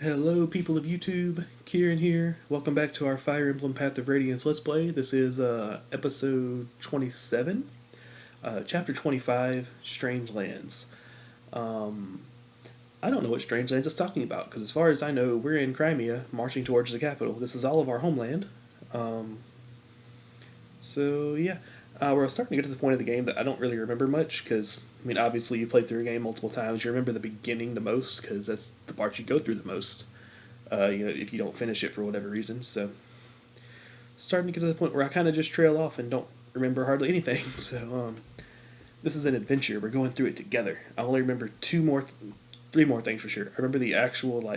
Hello, people of YouTube. Kheran here. Welcome back to our Fire Emblem Path of Radiance Let's Play. This is episode 27, chapter 25, Strange Lands. Um, I don't know what Strange Lands is talking about, because as far as I know, we're in Crimea, marching towards the capital. This is all of our homeland. Um, so, yeah. We're starting to get to the point of the game that I don't really remember much, because, I mean, obviously you played through a game multiple times. You remember the beginning the most, because that's the part you go through the most. If you don't finish it for whatever reason. So, starting to get to the point where I kind of just trail off and don't remember hardly anything. So, this is an adventure. We're going through it together. I only remember three more things for sure. I remember the actual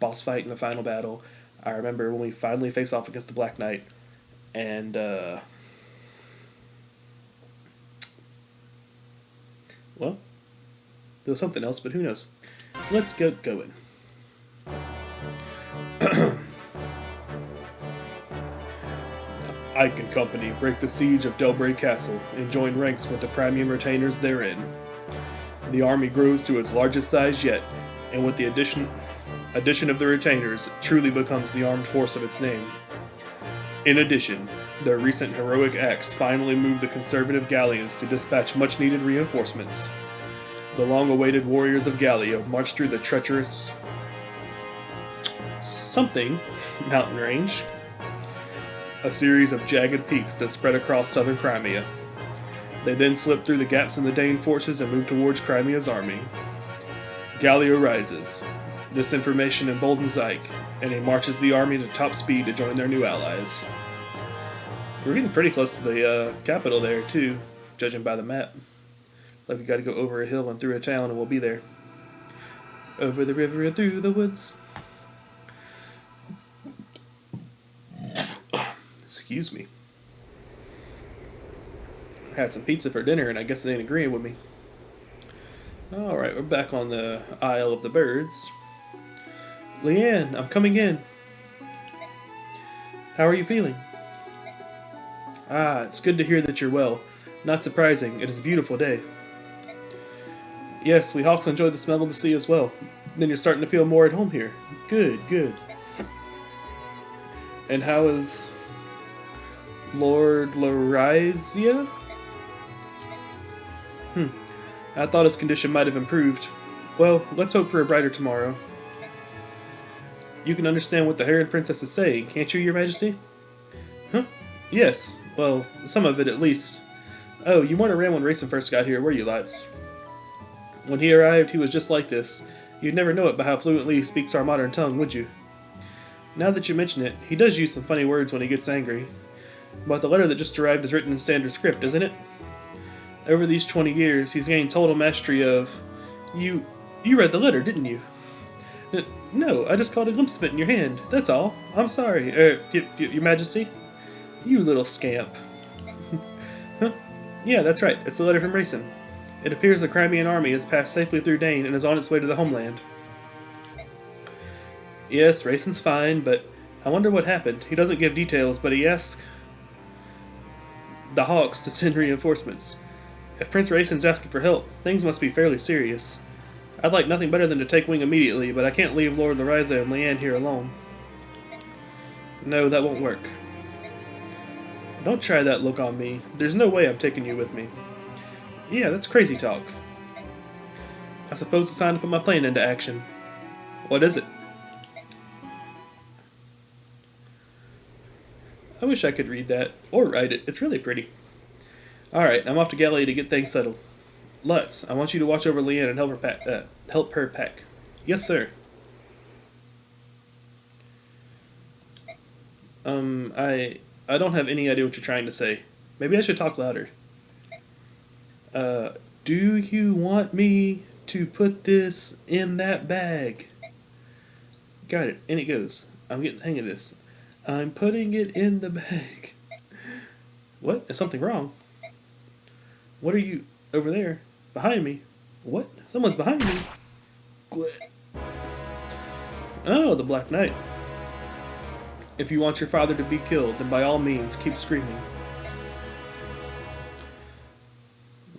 boss fight in the final battle. I remember when we finally face off against the Black Knight, and well, there was something else, but who knows? Let's get going. Ike and company break the siege of Delbray Castle and join ranks with the Crimean retainers therein. The army grows to its largest size yet, and with the addition of the retainers, truly becomes the armed force of its name. In addition, their recent heroic acts finally moved the conservative Gallians to dispatch much-needed reinforcements. The long-awaited warriors of Gallia march through the treacherous something mountain range, a series of jagged peaks that spread across southern Crimea. They then slip through the gaps in the Dane forces and move towards Crimea's army. Gallia rises. This information emboldens Ike, and he marches the army to top speed to join their new allies. We're getting pretty close to the capital there, too, judging by the map. Like we gotta go over a hill and through a town and we'll be there. Over the river and through the woods. Excuse me. Had some pizza for dinner and I guess they ain't agreeing with me. Alright, we're back on the Isle of the Birds. Leanne, I'm coming in. How are you feeling? Ah, it's good to hear that you're well. Not surprising, it is a beautiful day. Yes, we Hawks enjoy the smell of the sea as well. Then you're starting to feel more at home here. Good, good. And how is Lord Larizia? I thought his condition might have improved. Well, let's hope for a brighter tomorrow. You can understand what the Heron Princess is saying, can't you, Your Majesty? Huh? Yes. Well, some of it at least. Oh, you weren't around when Racing first got here, were you, lads? When he arrived, he was just like this. You'd never know it by how fluently he speaks our modern tongue, would you? Now that you mention it, he does use some funny words when he gets angry. But the letter that just arrived is written in standard script, isn't it? Over these 20 years, he's gained total mastery of... You read the letter, didn't you? No, I just caught a glimpse of it in your hand, that's all. I'm sorry. Your Majesty? You little scamp. Huh? Yeah, that's right. It's a letter from Racing. It appears the Crimean army has passed safely through Dane and is on its way to the homeland. Yes, Racing's fine, but I wonder what happened. He doesn't give details, but he asks the Hawks to send reinforcements. If Prince Racing's asking for help, things must be fairly serious. I'd like nothing better than to take wing immediately, but I can't leave Lord Lariza and Leanne here alone. No, that won't work. Don't try that look on me. There's no way I'm taking you with me. Yeah, that's crazy talk. I suppose it's time to put my plan into action. What is it? I wish I could read that, or write it. It's really pretty. Alright, I'm off to Gallia to get things settled. Lutz, I want you to watch over Leanne and help her pack. Yes, sir. I don't have any idea what you're trying to say. Maybe I should talk louder. Do you want me to put this in that bag? Got it, in it goes. I'm getting the hang of this. I'm putting it in the bag. What? Is something wrong? What are you... over there? Behind me? What? Someone's behind me? Oh, the Black Knight. If you want your father to be killed, then by all means, keep screaming.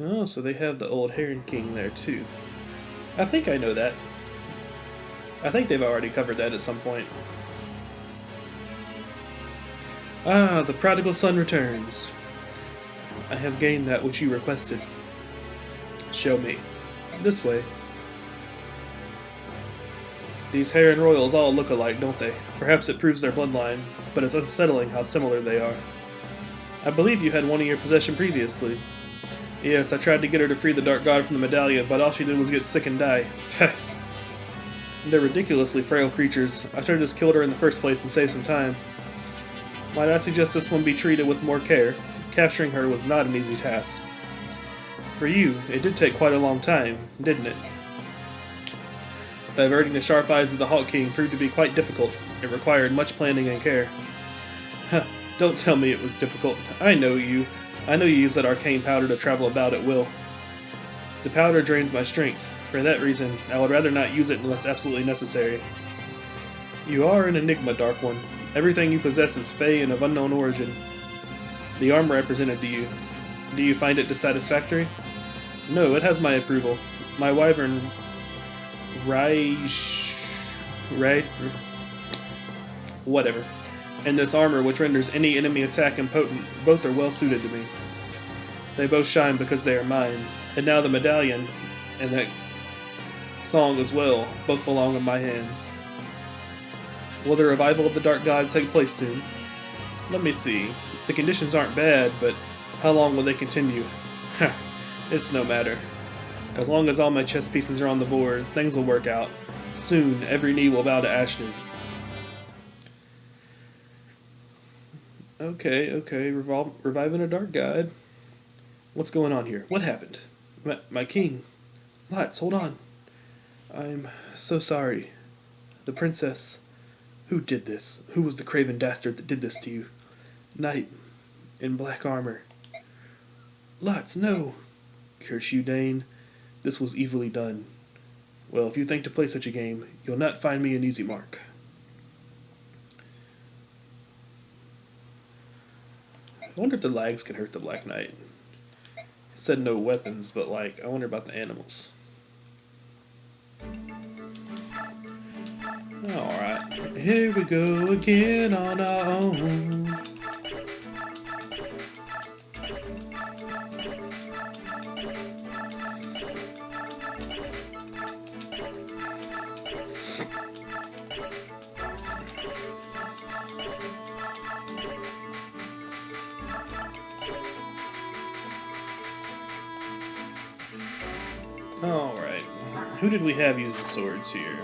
Oh, so they have the old Heron King there, too. I think I know that. I think they've already covered that at some point. Ah, the prodigal son returns. I have gained that which you requested. Show me. This way. These Kheran royals all look alike, don't they? Perhaps it proves their bloodline, but it's unsettling how similar they are. I believe you had one in your possession previously. Yes, I tried to get her to free the Dark God from the medallion, but all she did was get sick and die. They're ridiculously frail creatures. I should have just killed her in the first place and saved some time. Might I suggest this one be treated with more care? Capturing her was not an easy task. For you, it did take quite a long time, didn't it? Diverting the sharp eyes of the Hawk King proved to be quite difficult. It required much planning and care. Don't tell me it was difficult. I know you. I know you use that arcane powder to travel about at will. The powder drains my strength. For that reason, I would rather not use it unless absolutely necessary. You are an enigma, Dark One. Everything you possess is fey and of unknown origin. The armor I presented to you. Do you find it dissatisfactory? No, it has my approval. My wyvern... whatever. And this armor, which renders any enemy attack impotent, both are well suited to me. They both shine because they are mine. And now the medallion, and that song as well, both belong in my hands. Will the revival of the Dark God take place soon? Let me see. The conditions aren't bad, but how long will they continue? It's no matter. As long as all my chess pieces are on the board, things will work out. Soon, every knee will bow to Ashton. Okay, reviving a Dark God. What's going on here? What happened? My king. Lots, hold on. I'm so sorry. The princess. Who did this? Who was the craven dastard that did this to you? Knight. In black armor. Lots, no. Curse you, Dane. This was evilly done. Well, if you think to play such a game, you'll not find me an easy mark. I wonder if the lags can hurt the Black Knight. It said no weapons, but like, I wonder about the animals. Alright, here we go again on our own. Alright, who did we have using swords here?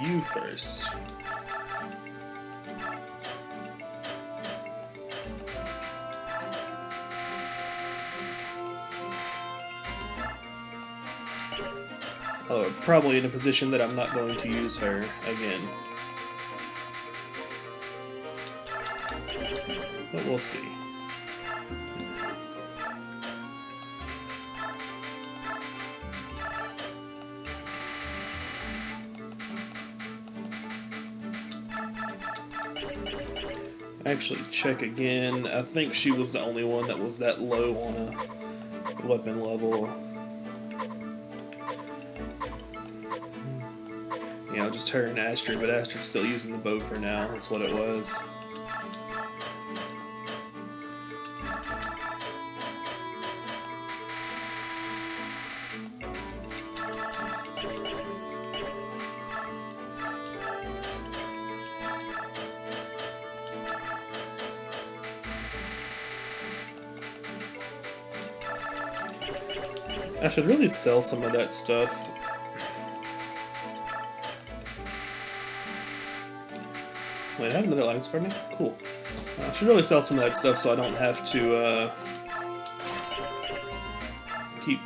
You first. Oh, probably in a position that I'm not going to use her again. But we'll see. Actually, check again. I think she was the only one that was that low on a weapon level. You know, just her and Astrid, but Astrid's still using the bow for now. That's what it was. I should really sell some of that stuff. Wait, I have another Lions card now? Cool. I should really sell some of that stuff so I don't have to keep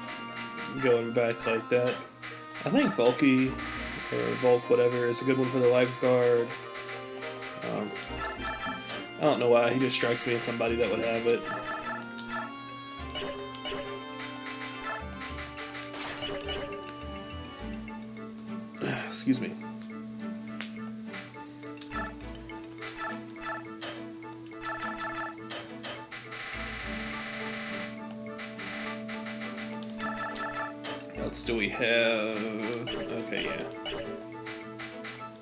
going back like that. I think Volky, or Volk, whatever, is a good one for the Lives Guard. I don't know why, he just strikes me as somebody that would have it. Excuse me. else do we have? Okay, yeah.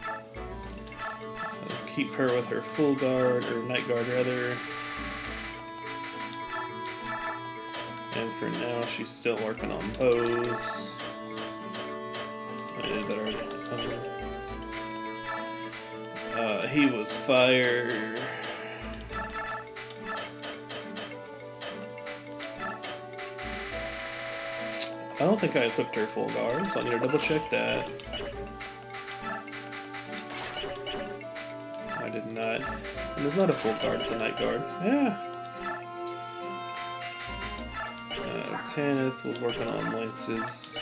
I'll keep her with her full guard, or night guard rather. And for now, she's still working on pose. He was fire. I don't think I equipped her full guard, so I'm gonna double check that. I did not. And there's not a full guard, it's a night guard. Yeah. Tanith was working on lances.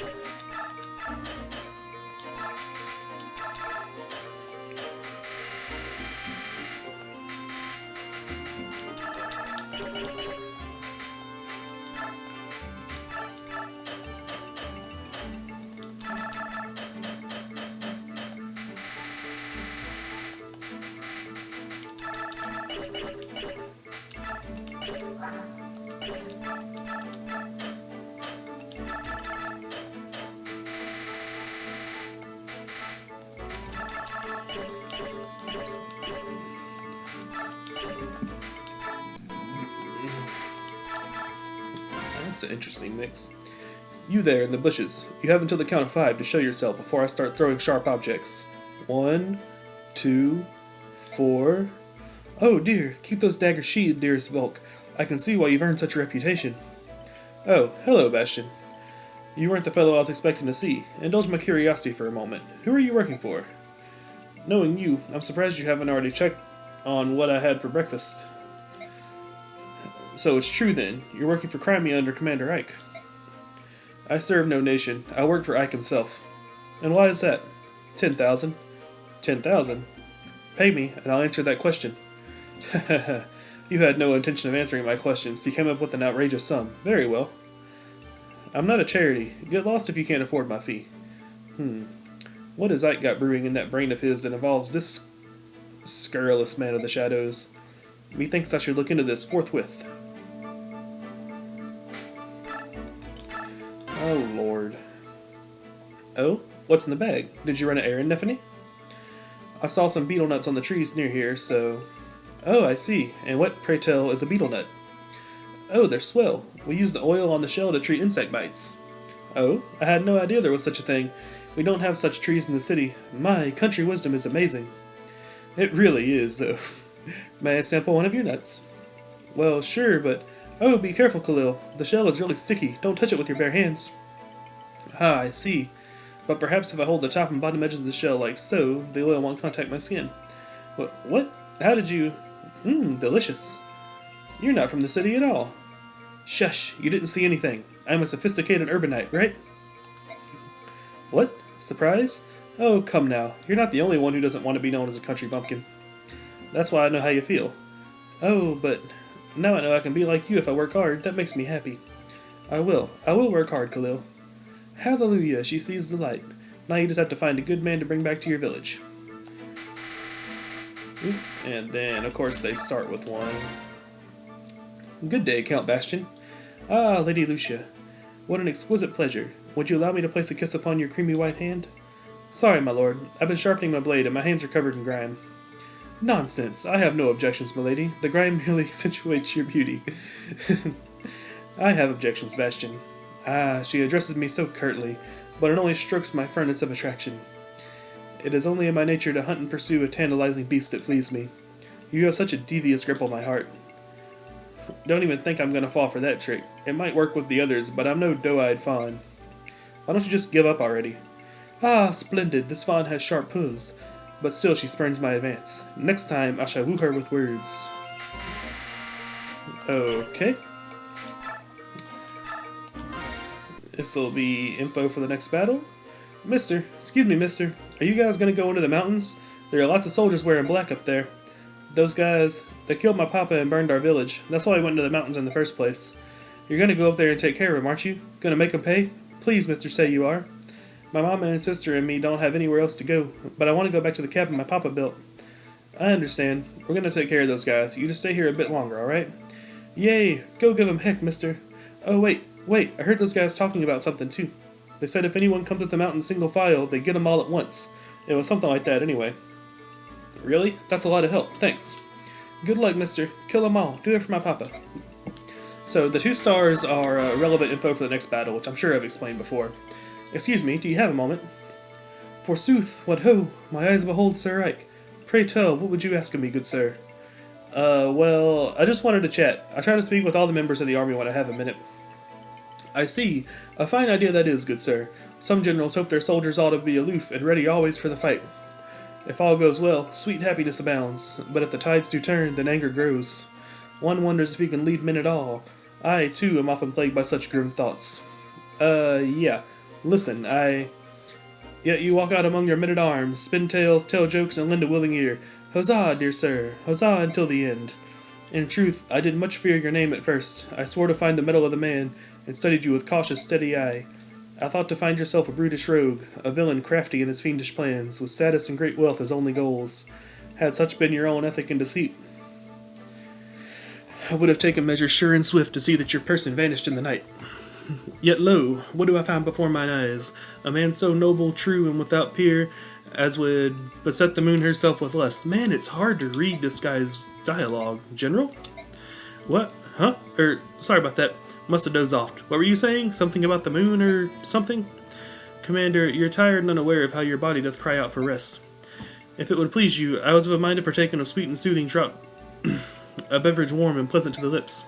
That's an interesting mix. You there in the bushes. You have until the count of 5 to show yourself before I start throwing sharp objects. 1, 2, 4. Oh dear, keep those daggers sheathed, dearest Volk. I can see why you've earned such a reputation. Oh, hello, Bastion. You weren't the fellow I was expecting to see. Indulge my curiosity for a moment. Who are you working for? Knowing you, I'm surprised you haven't already checked on what I had for breakfast. So it's true then, you're working for Crimea under Commander Ike. I serve no nation, I work for Ike himself. And why is that? 10,000. 10,000? Pay me, and I'll answer that question. You had no intention of answering my questions, you came up with an outrageous sum. Very well. I'm not a charity. Get lost if you can't afford my fee. What has Ike got brewing in that brain of his that involves this scurrilous man of the shadows? Methinks I should look into this forthwith. Oh, Lord. Oh? What's in the bag? Did you run an errand, Nephany? I saw some beetle nuts on the trees near here, so... Oh, I see. And what, pray tell, is a beetle nut? Oh, they're swell. We use the oil on the shell to treat insect bites. Oh? I had no idea there was such a thing. We don't have such trees in the city. My, country wisdom is amazing. It really is, though. May I sample one of your nuts? Well, sure, but... Oh, be careful, Khalil. The shell is really sticky. Don't touch it with your bare hands. Ah, I see. But perhaps if I hold the top and bottom edges of the shell like so, the oil won't contact my skin. What? How did you... delicious. You're not from the city at all. Shush, you didn't see anything. I'm a sophisticated urbanite, right? What? Surprise? Oh, come now. You're not the only one who doesn't want to be known as a country bumpkin. That's why I know how you feel. Oh, but... Now I know I can be like you if I work hard. That makes me happy. I will. I will work hard, Khalil. Hallelujah, she sees the light. Now you just have to find a good man to bring back to your village. And then, of course, they start with one. Good day, Count Bastion. Ah, Lady Lucia. What an exquisite pleasure. Would you allow me to place a kiss upon your creamy white hand? Sorry, my lord. I've been sharpening my blade and my hands are covered in grime. Nonsense. I have no objections, milady. The grime merely accentuates your beauty. I have objections, Bastion. Ah, she addresses me so curtly, but it only strokes my furnace of attraction. It is only in my nature to hunt and pursue a tantalizing beast that flees me. You have such a devious grip on my heart. Don't even think I'm going to fall for that trick. It might work with the others, but I'm no doe-eyed fawn. Why don't you just give up already? Ah, splendid. This fawn has sharp hooves. But still she spurns my advance. Next time I shall woo her with words. Okay. This'll be info for the next battle. Excuse me, mister. Are you guys gonna go into the mountains? There are lots of soldiers wearing black up there. Those guys, they killed my papa and burned our village. That's why we went into the mountains in the first place. You're gonna go up there and take care of them, aren't you? Gonna make them pay? Please, mister, say you are. My mama and sister and me don't have anywhere else to go, but I want to go back to the cabin my papa built. I understand. We're going to take care of those guys. You just stay here a bit longer, alright? Yay! Go give them heck, mister. Oh, wait. I heard those guys talking about something, too. They said if anyone comes up the mountain single file, they get them all at once. It was something like that anyway. Really? That's a lot of help. Thanks. Good luck, mister. Kill them all. Do it for my papa. So the 2 stars are relevant info for the next battle, which I'm sure I've explained before. Excuse me, do you have a moment? Forsooth, what ho! My eyes behold Sir Ike. Pray tell, what would you ask of me, good sir? Well, I just wanted to chat. I try to speak with all the members of the army when I have a minute. I see. A fine idea that is, good sir. Some generals hope their soldiers ought to be aloof and ready always for the fight. If all goes well, sweet happiness abounds. But if the tides do turn, then anger grows. One wonders if he can lead men at all. I, too, am often plagued by such grim thoughts. Yeah. Listen, Yet you walk out among your men-at-arms, spin tales, tell jokes, and lend a willing ear. Huzzah, dear sir! Huzzah until the end! In truth, I did much fear your name at first. I swore to find the mettle of the man, and studied you with cautious, steady eye. I thought to find yourself a brutish rogue, a villain crafty in his fiendish plans, with status and great wealth as only goals. Had such been your own ethic and deceit, I would have taken measures sure and swift to see that your person vanished in the night. Yet lo, what do I find before mine eyes? A man so noble, true, and without peer, as would beset the moon herself with lust. Man, it's hard to read this guy's dialogue. General? What? Huh? Sorry about that. Must have dozed off. What were you saying? Something about the moon or something? Commander, you're tired and unaware of how your body doth cry out for rest. If it would please you, I was of a mind to partake in a sweet and soothing draught, a beverage warm and pleasant to the lips.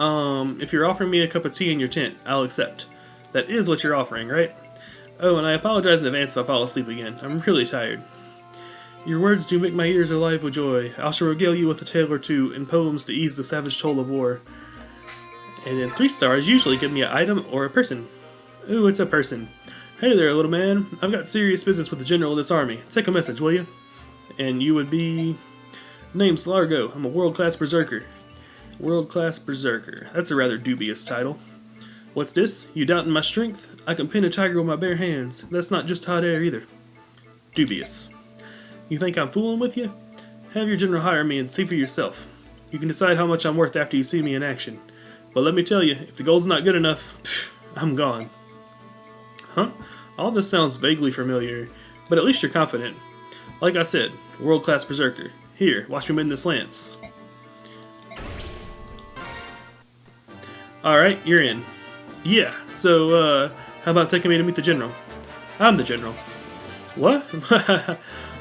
If you're offering me a cup of tea in your tent, I'll accept. That is what you're offering, right? Oh, and I apologize in advance if I fall asleep again. I'm really tired. Your words do make my ears alive with joy. I shall regale you with a tale or two, and poems to ease the savage toll of war. And then 3 stars usually give me an item or a person. Ooh, it's a person. Hey there, little man. I've got serious business with the general of this army. Take a message, will you? And you would be... Name's Largo. I'm a world-class berserker. World-class berserker. That's a rather dubious title. What's this? You doubting my strength? I can pin a tiger with my bare hands. That's not just hot air either. Dubious. You think I'm fooling with you? Have your general hire me and see for yourself. You can decide how much I'm worth after you see me in action. But let me tell you, if the gold's not good enough, I'm gone. Huh? All this sounds vaguely familiar, but at least you're confident. Like I said, world-class berserker. Here, watch me mend this lance. Alright, you're in. Yeah, so, how about taking me to meet the general? I'm the general. What?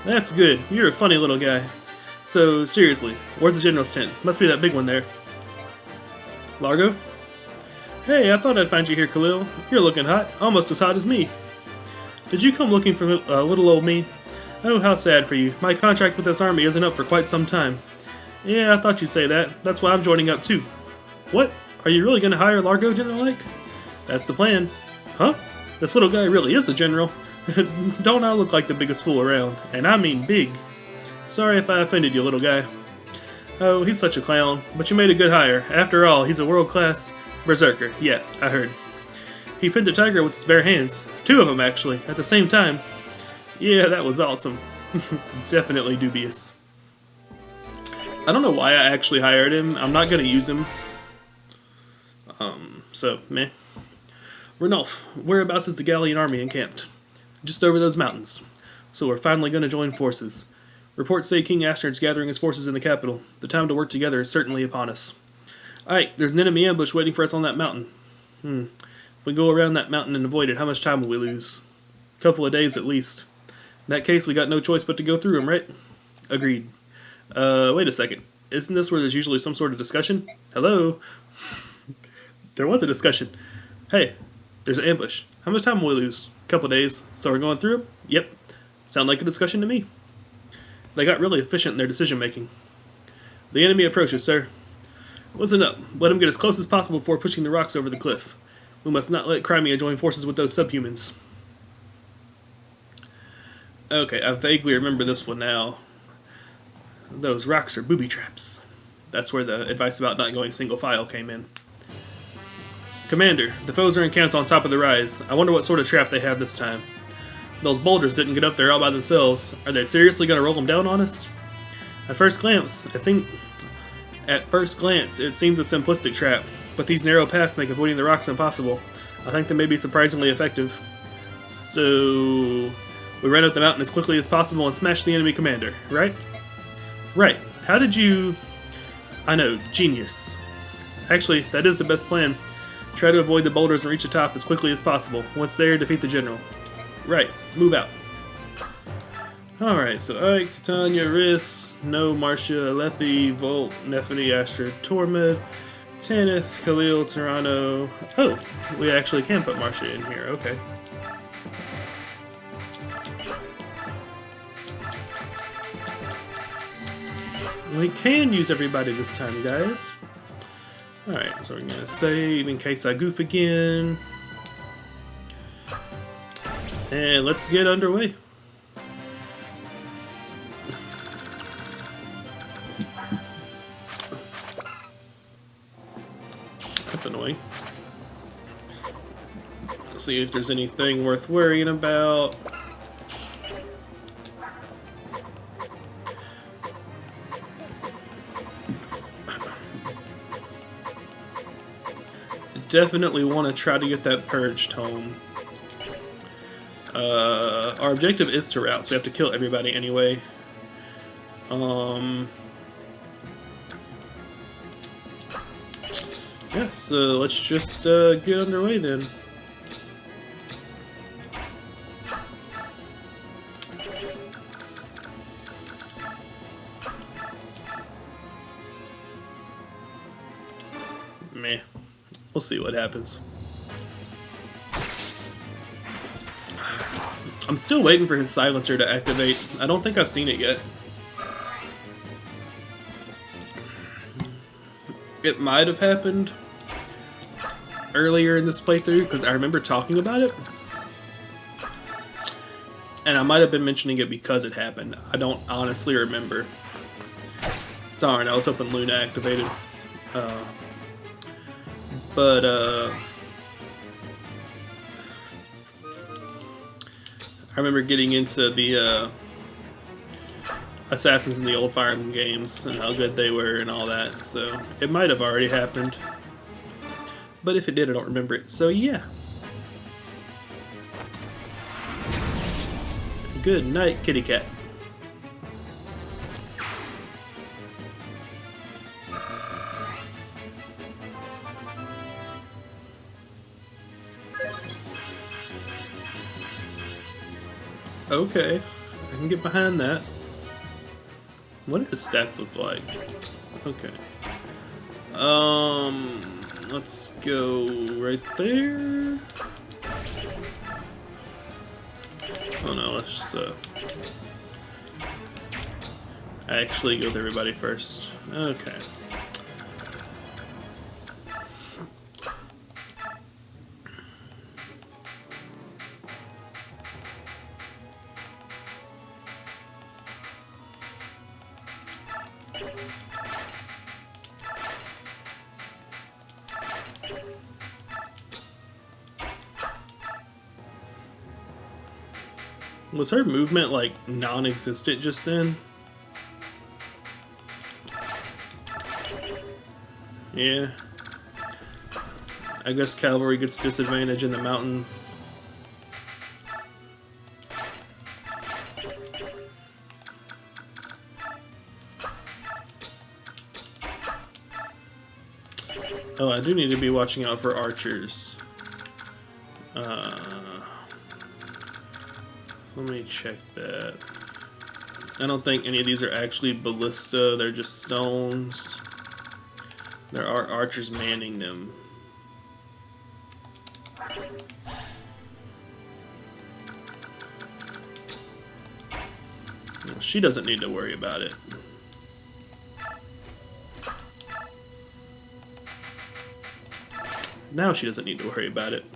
That's good. You're a funny little guy. So, seriously, where's the general's tent? Must be that big one there. Largo? Hey, I thought I'd find you here, Khalil. You're looking hot. Almost as hot as me. Did you come looking for little old me? Oh, how sad for you. My contract with this army isn't up for quite some time. Yeah, I thought you'd say that. That's why I'm joining up too. What? Are you really going to hire Largo, General Ike? That's the plan. Huh? This little guy really is a general. Don't I look like the biggest fool around? And I mean big. Sorry if I offended you, little guy. Oh, he's such a clown. But you made a good hire. After all, he's a world-class berserker. Yeah, I heard. He pinned a tiger with his bare hands. 2 of them, actually, at the same time. Yeah, that was awesome. Definitely dubious. I don't know why I actually hired him. I'm not going to use him. So, meh. Ranulf, whereabouts is the Gallian army encamped? Just over those mountains. So we're finally going to join forces. Reports say King Ashnard's gathering his forces in the capital. The time to work together is certainly upon us. Alright, there's an enemy ambush waiting for us on that mountain. If we go around that mountain and avoid it, how much time will we lose? A couple of days at least. In that case, we got no choice but to go through them, right? Agreed. Wait a second. Isn't this where there's usually some sort of discussion? Hello? There was a discussion. Hey, there's an ambush. How much time will we lose? A couple of days. So we're going through them? Yep. Sound like a discussion to me. They got really efficient in their decision making. The enemy approaches, sir. Listen up. Let him get as close as possible before pushing the rocks over the cliff. We must not let Crimea join forces with those subhumans. Okay, I vaguely remember this one now. Those rocks are booby traps. That's where the advice about not going single file came in. Commander, the foes are encamped on top of the rise. I wonder what sort of trap they have this time. Those boulders didn't get up there all by themselves. Are they seriously going to roll them down on us? At first glance, it seems a simplistic trap, but these narrow paths make avoiding the rocks impossible. I think they may be surprisingly effective. So we run up the mountain as quickly as possible and smash the enemy commander, right? Right. How did you... I know, genius. Actually, that is the best plan. Try to avoid the boulders and reach the top as quickly as possible. Once there, defeat the general. Right. Move out. Alright, so Ike, Titania, Riss, No, Marcia, Lethe, Volt, Nephany, Astra, Tormod, Tanith, Khalil, Tyranno. Oh, we actually can put Marcia in here, okay. We can use everybody this time, guys. Alright, so we're gonna save in case I goof again. And let's get underway. That's annoying. Let's see if there's anything worth worrying about. Definitely want to try to get that purged home. Our objective is to rout, so we have to kill everybody anyway. Yeah, so let's just get underway then. Meh. We'll see what happens. I'm still waiting for his silencer to activate. I don't think I've seen it yet. It might have happened earlier in this playthrough, because I remember talking about it. And I might have been mentioning it because it happened. I don't honestly remember. Darn, I was hoping Luna activated. I remember getting into the Assassins in the old Fire Emblem games and how good they were and all that, so it might have already happened. But if it did, I don't remember it, so yeah. Good night, kitty cat. Okay, I can get behind that. What do his stats look like? Okay. Let's go right there. Oh no, let's just actually go with everybody first. Okay. Was her movement, like, non-existent just then? Yeah. I guess cavalry gets disadvantage in the mountain. Oh, I do need to be watching out for archers. Let me check that. I don't think any of these are actually ballista, they're just stones. There are archers manning them. Well, she doesn't need to worry about it. Now she doesn't need to worry about it.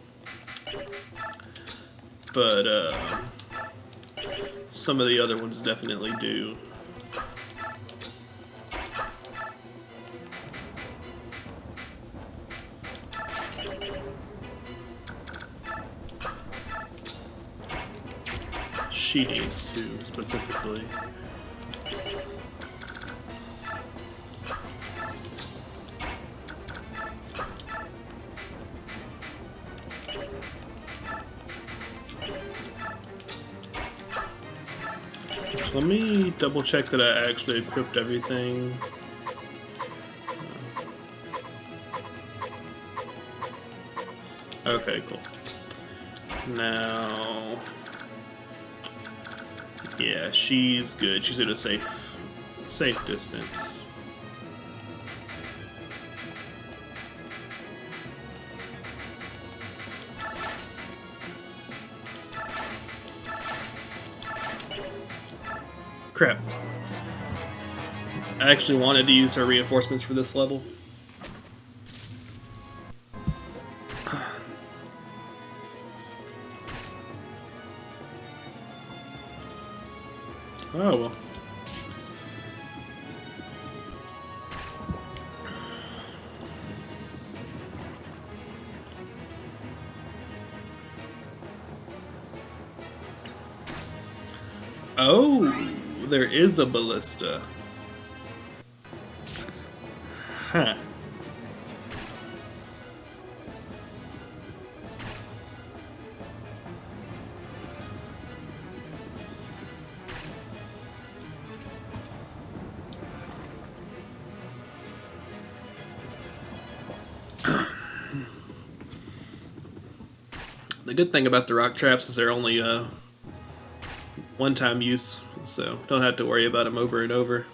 But, some of the other ones definitely do. She needs to, specifically. Let me double check that I actually equipped everything. Okay, cool. Now, yeah, she's good. She's at a safe distance. Crap. I actually wanted to use her reinforcements for this level. Oh well. Oh, there is a ballista. Huh. The good thing about the rock traps is they're only one-time use, so don't have to worry about them over and over.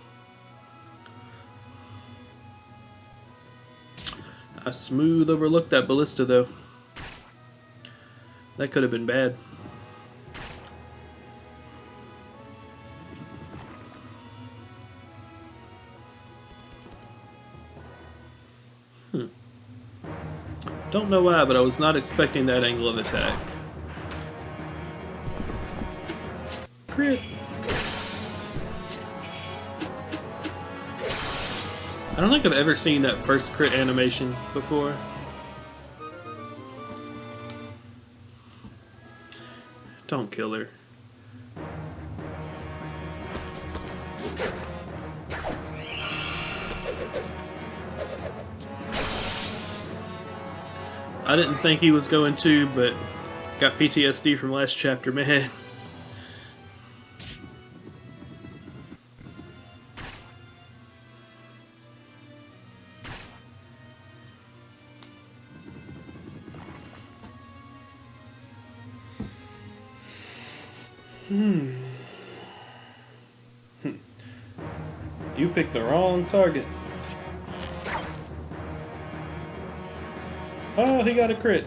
I smooth overlooked that ballista though. That could have been bad. Don't know why, but I was not expecting that angle of attack. Crit! I don't think I've ever seen that first crit animation before. Don't kill her. I didn't think he was going to, but got PTSD from last chapter, man. You picked the wrong target. Oh, he got a crit.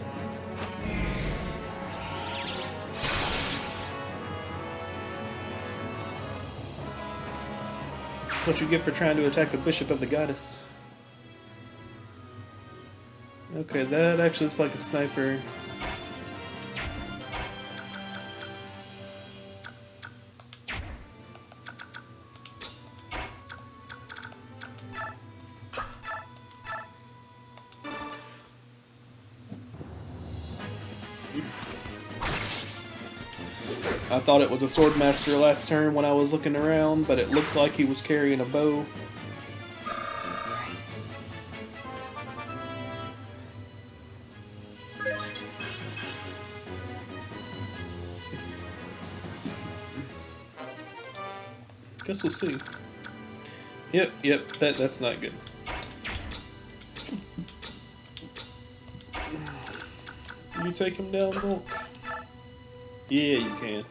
What you get for trying to attack the Bishop of the Goddess. Okay, that actually looks like a sniper. I thought it was a Swordmaster last turn when I was looking around, but it looked like he was carrying a bow. Guess we'll see. Yep, that's not good. You take him down, Bulk? Yeah, you can.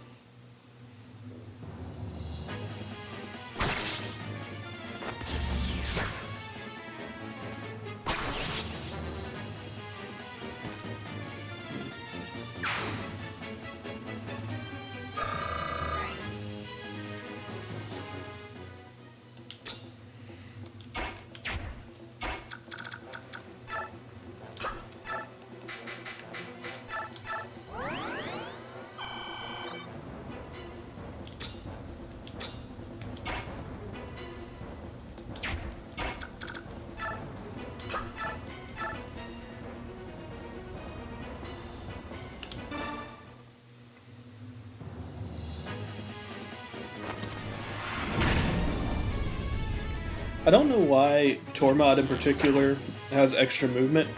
I don't know why Tormod in particular has extra movement,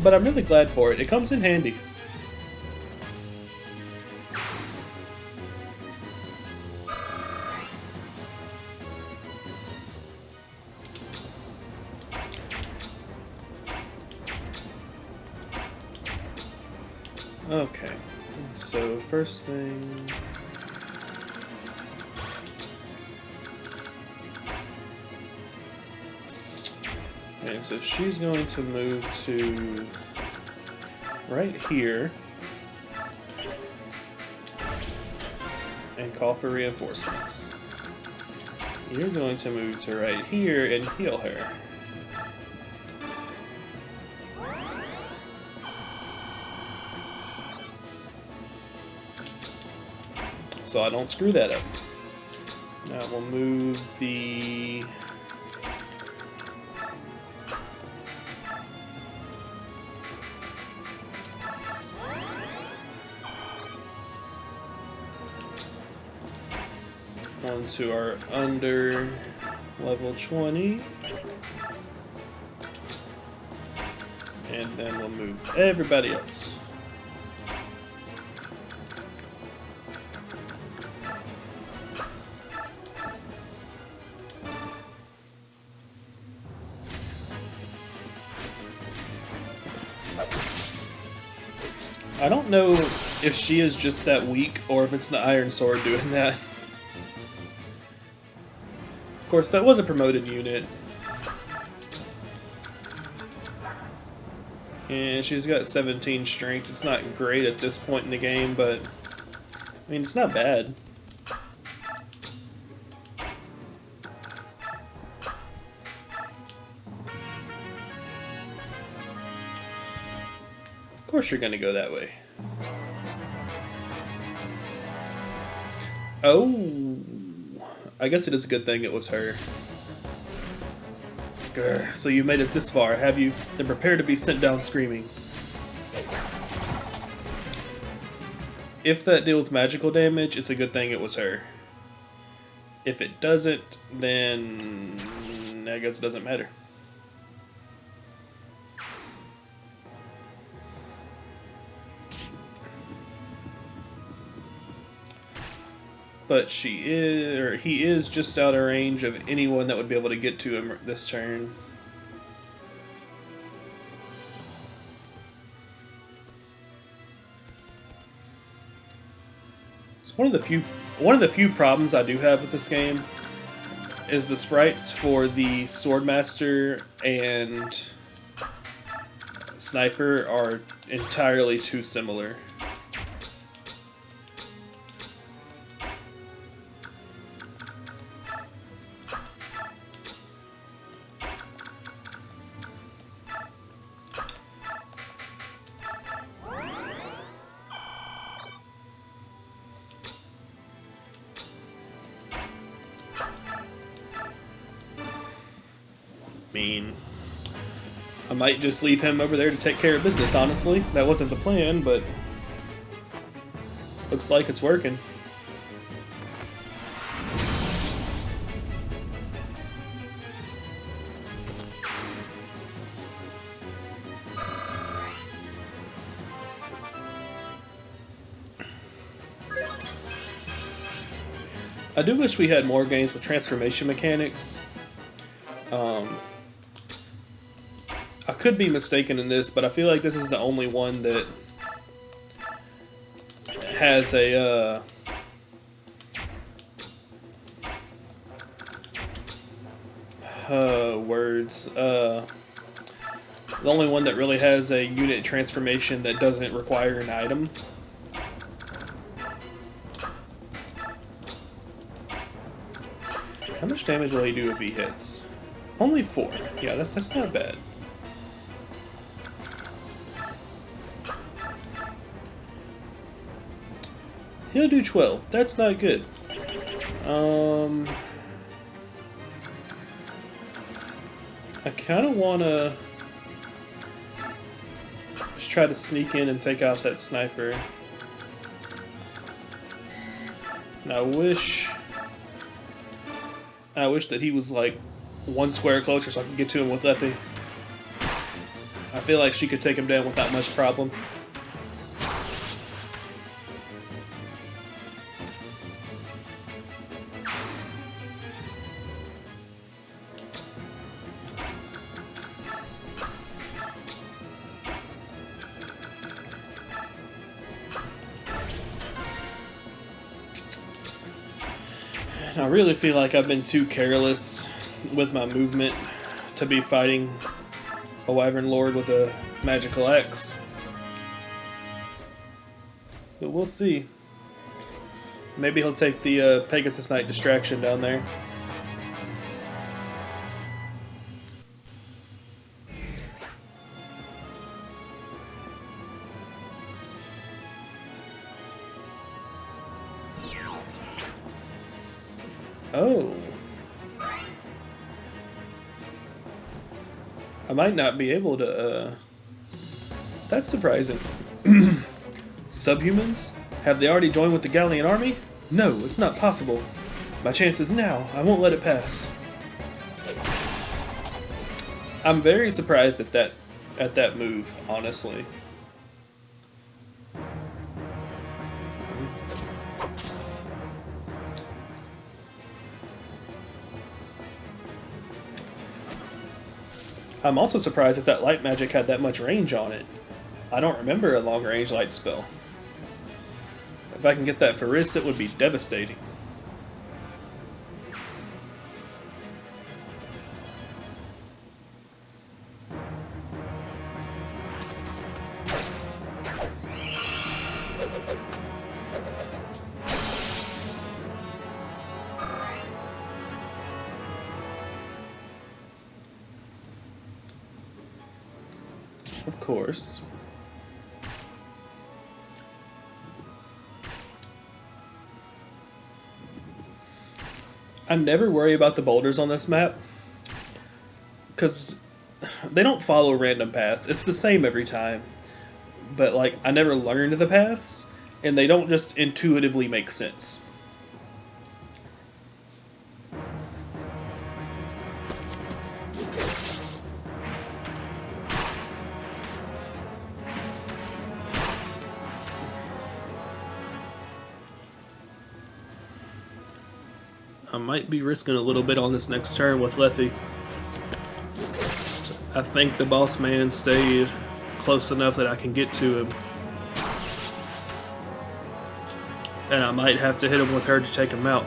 but I'm really glad for it. It comes in handy. Okay, so first thing. Okay, so she's going to move to right here and call for reinforcements. You're going to move to right here and heal her. So I don't screw that up. Now we'll move the... ones who are under level 20. And then we'll move everybody else. I don't know if she is just that weak or if it's the Iron Sword doing that. Of course, that was a promoted unit. And she's got 17 strength. It's not great at this point in the game, but I mean, it's not bad. Of course you're gonna go that way. Oh, I guess it is a good thing it was her. Grr. So you made it this far, have you? Then prepare to be sent down screaming. If that deals magical damage, it's a good thing it was her. If it doesn't, then I guess it doesn't matter. But she is, or he is just out of range of anyone that would be able to get to him this turn. It's one of the few problems I do have with this game is the sprites for the Swordmaster and Sniper are entirely too similar. I might just leave him over there to take care of business, honestly. That wasn't the plan, but looks like it's working. I do wish we had more games with transformation mechanics. I could be mistaken in this, but I feel like this is the only one that has a the only one that really has a unit transformation that doesn't require an item. How much damage will he do if he hits? Only 4. Yeah, that's not bad. He'll do 12. That's not good. I kind of want to just try to sneak in and take out that sniper. And I wish that he was like 1 square closer so I could get to him with Leffy. I feel like she could take him down without much problem. I really feel like I've been too careless with my movement to be fighting a Wyvern Lord with a magical axe. But we'll see. Maybe he'll take the Pegasus Knight distraction down there. Oh. I might not be able to, That's surprising. Subhumans? Have they already joined with the Gallian army? No, it's not possible. My chance is now. I won't let it pass. I'm very surprised at that move, honestly. I'm also surprised that light magic had that much range on it. I don't remember a long range light spell. If I can get that for Riss, it would be devastating. Of course. I never worry about the boulders on this map because they don't follow random paths. It's the same every time. But like, I never learned the paths and they don't just intuitively make sense. I might be risking a little bit on this next turn with Lethe. I think the boss man stayed close enough that I can get to him. And I might have to hit him with her to take him out.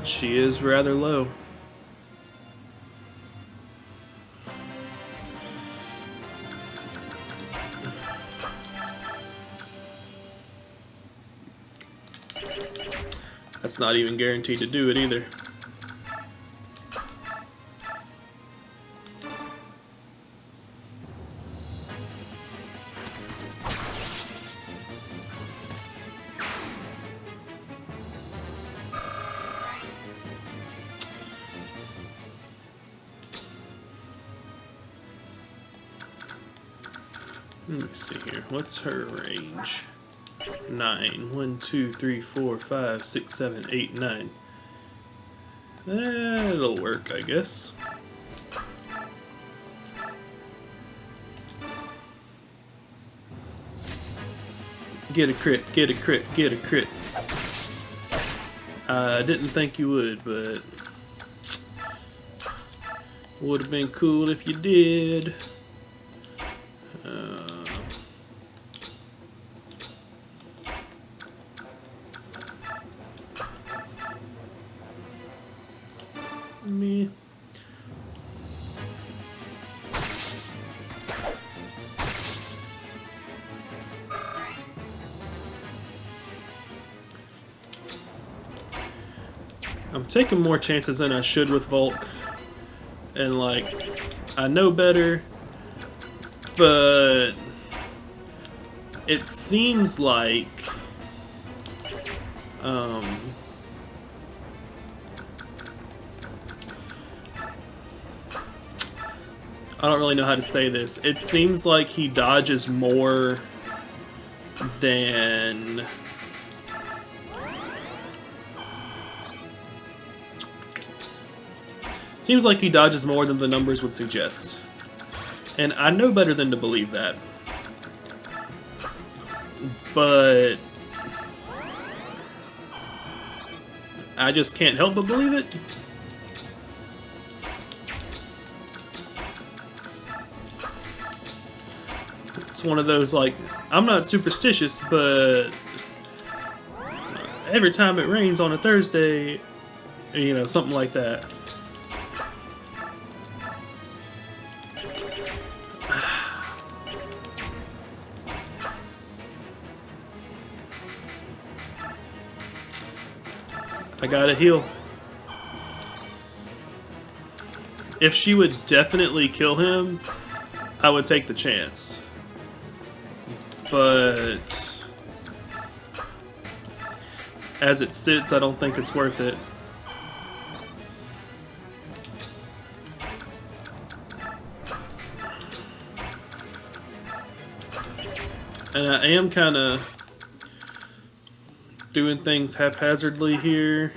She is rather low. That's not even guaranteed to do it either. Let me see here. What's her range? 9. 1, 2, 3, 4, 5, 6, 7, 8, 9. It'll work, I guess. Get a crit, get a crit, get a crit. I didn't think you would, but would have been cool if you did. Me. I'm taking more chances than I should with Volk, and like, I know better, but it seems like I don't really know how to say this. It seems like he dodges more than... Seems like he dodges more than the numbers would suggest. And I know better than to believe that. But I just can't help but believe it. It's one of those, like, I'm not superstitious, but every time it rains on a Thursday, you know, something like that. I gotta heal. If she would definitely kill him, I would take the chance. But as it sits, I don't think it's worth it. And I am kind of doing things haphazardly here.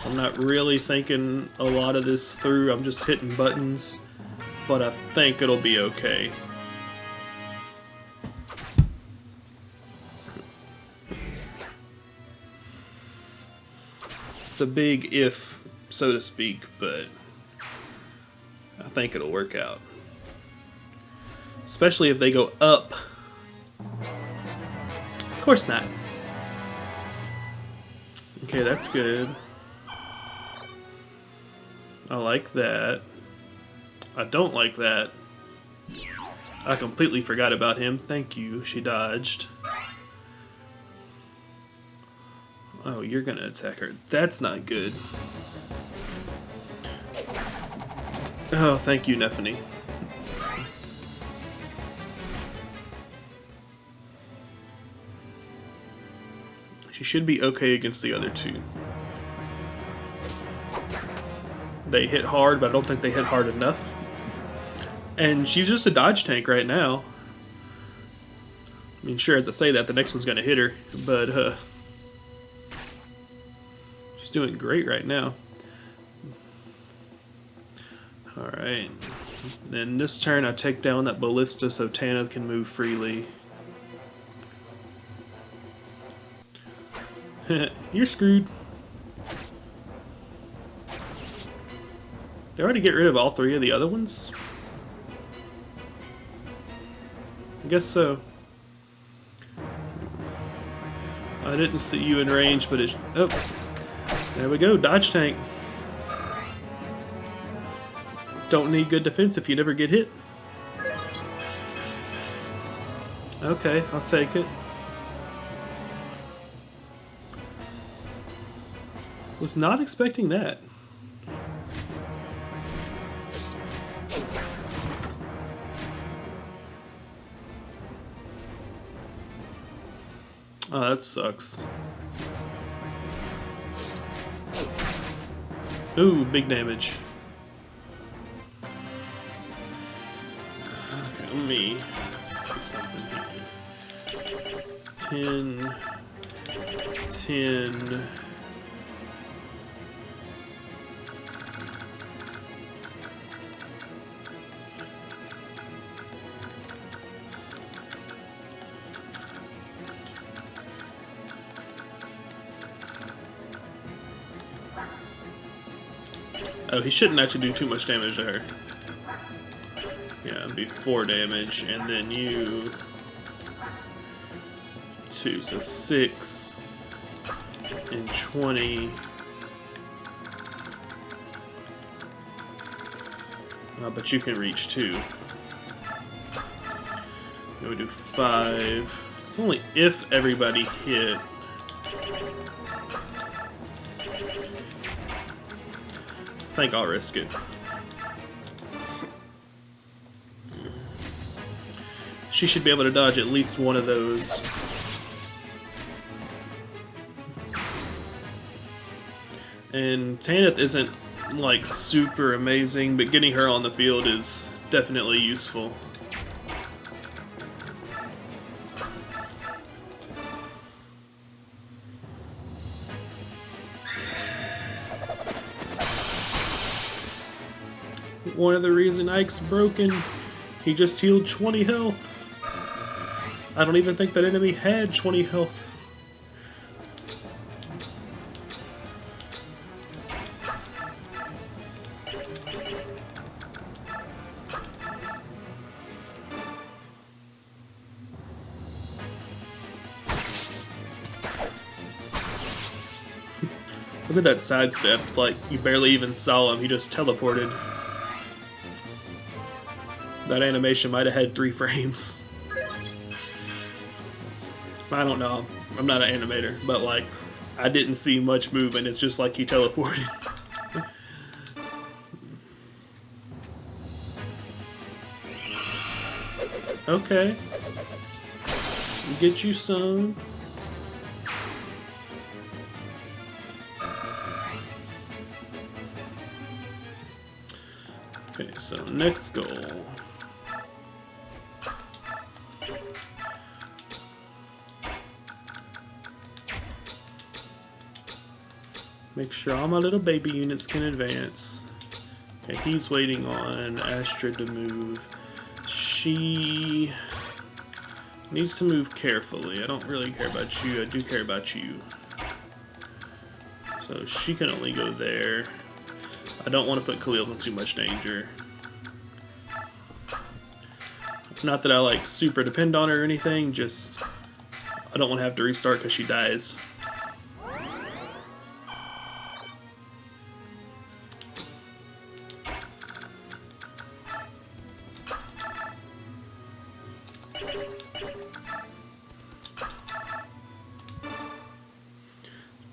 I'm not really thinking a lot of this through. I'm just hitting buttons, but I think it'll be okay. It's a big if, so to speak, but I think it'll work out. Especially if they go up. Of course not. Okay, that's good. I like that. I don't like that. I completely forgot about him. Thank you. She dodged. Oh, you're gonna attack her. That's not good. Oh, thank you, Nephany. She should be okay against the other two. They hit hard, but I don't think they hit hard enough. And she's just a dodge tank right now. I mean, sure, as I say that, the next one's gonna hit her, but she's doing great right now. Alright. Then this turn I take down that ballista so Tana can move freely. You're screwed. They already get rid of all three of the other ones? I guess so. I didn't see you in range, but it's... Oh, there we go, dodge tank. Don't need good defense if you never get hit. Okay, I'll take it. Was not expecting that. Oh, that sucks. Ooh, big damage. Okay, let me see something here. 10. Oh, he shouldn't actually do too much damage to her. Yeah, it'd be 4 damage, and then you... 2, so 6 and 20. But you can reach 2. Then we do 5. It's only if everybody hit. I think I'll risk it. She should be able to dodge at least one of those. And Tanith isn't like super amazing, but getting her on the field is definitely useful. one of the reasons Ike's broken. He just healed 20 health. I don't even think that enemy had 20 health. Look at that sidestep. It's like you barely even saw him. He just teleported. That animation might have had 3 frames. I don't know. I'm not an animator, but like, I didn't see much movement. It's just like he teleported. Okay. Get you some. Okay, so next goal. Make sure all my little baby units can advance. Okay, he's waiting on Astrid to move. She needs to move carefully. I don't really care about you. I do care about you. So she can only go there. I don't want to put Khalil in too much danger. Not that I like super depend on her or anything, just I don't want to have to restart because she dies.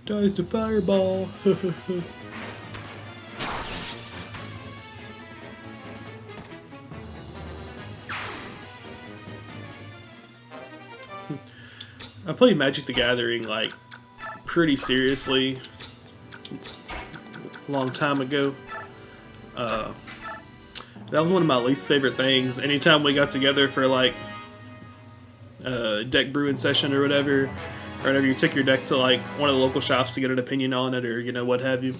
Dies to fireball. I played Magic the Gathering like pretty seriously a long time ago. That was one of my least favorite things. Anytime we got together for like a deck brewing session or whatever you took your deck to like one of the local shops to get an opinion on it, or you know, what have you,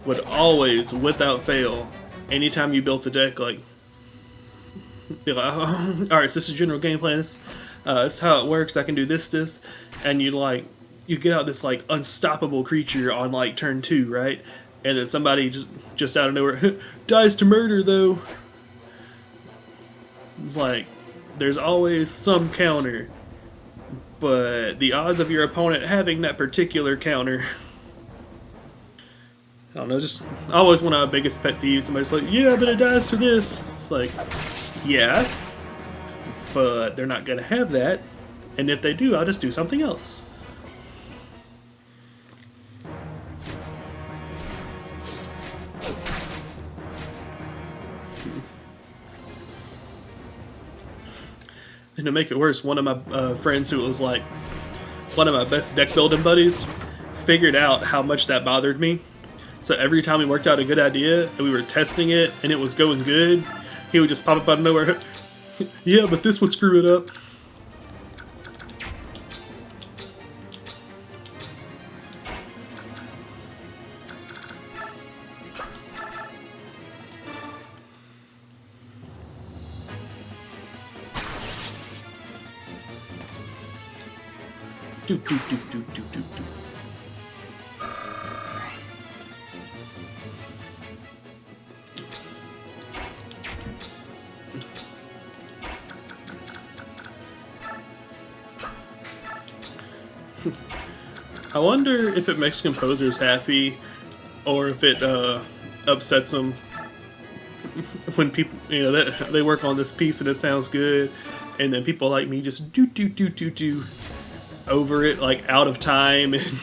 would always, without fail, anytime you built a deck, like be like, oh, alright, so this is general game plan, this is how it works, I can do this, and you get out this like unstoppable creature on like turn 2, right? And then somebody just out of nowhere dies to murder though. It's like, there's always some counter, but the odds of your opponent having that particular counter, I don't know, just always one of my biggest pet peeves. Somebody's like, yeah, but it dies to this. It's like, yeah, but they're not gonna have that, and if they do, I'll just do something else. And to make it worse, one of my friends who was like one of my best deck building buddies figured out how much that bothered me. So every time we worked out a good idea and we were testing it and it was going good, he would just pop up out of nowhere. Yeah, but this would screw it up. Do. I wonder if it makes composers happy, or if it upsets them when people, you know, they work on this piece and it sounds good, and then people like me just do over it, like out of time. And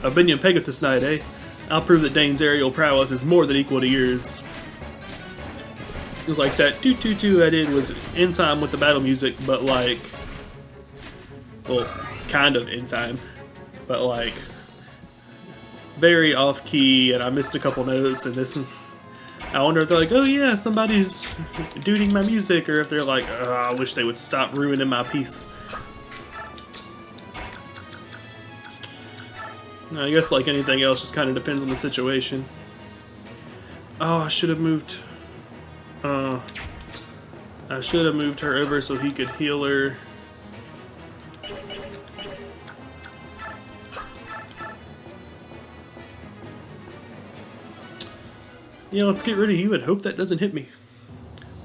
I've been in Pegasus night, eh? I'll prove that Dane's aerial prowess is more than equal to yours. It was like that I did was in time with the battle music, but like, well, kind of in time, but like very off key, and I missed a couple notes, and this. I wonder if they're like, oh yeah, somebody's duding my music, or if they're like, oh, I wish they would stop ruining my piece. I guess like anything else, just kind of depends on the situation. Oh, I should have moved. I should have moved her over so he could heal her. Yeah, let's get rid of you and hope that doesn't hit me.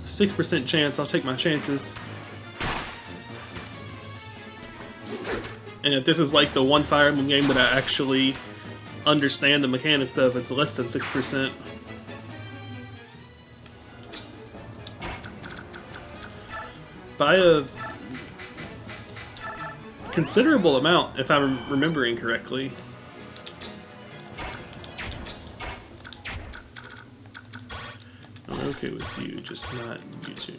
6% chance, I'll take my chances. And if this is like the one Fire Emblem game that I actually understand the mechanics of, it's less than 6%. By a considerable amount, if I'm remembering correctly. I'm okay with you, just not you two.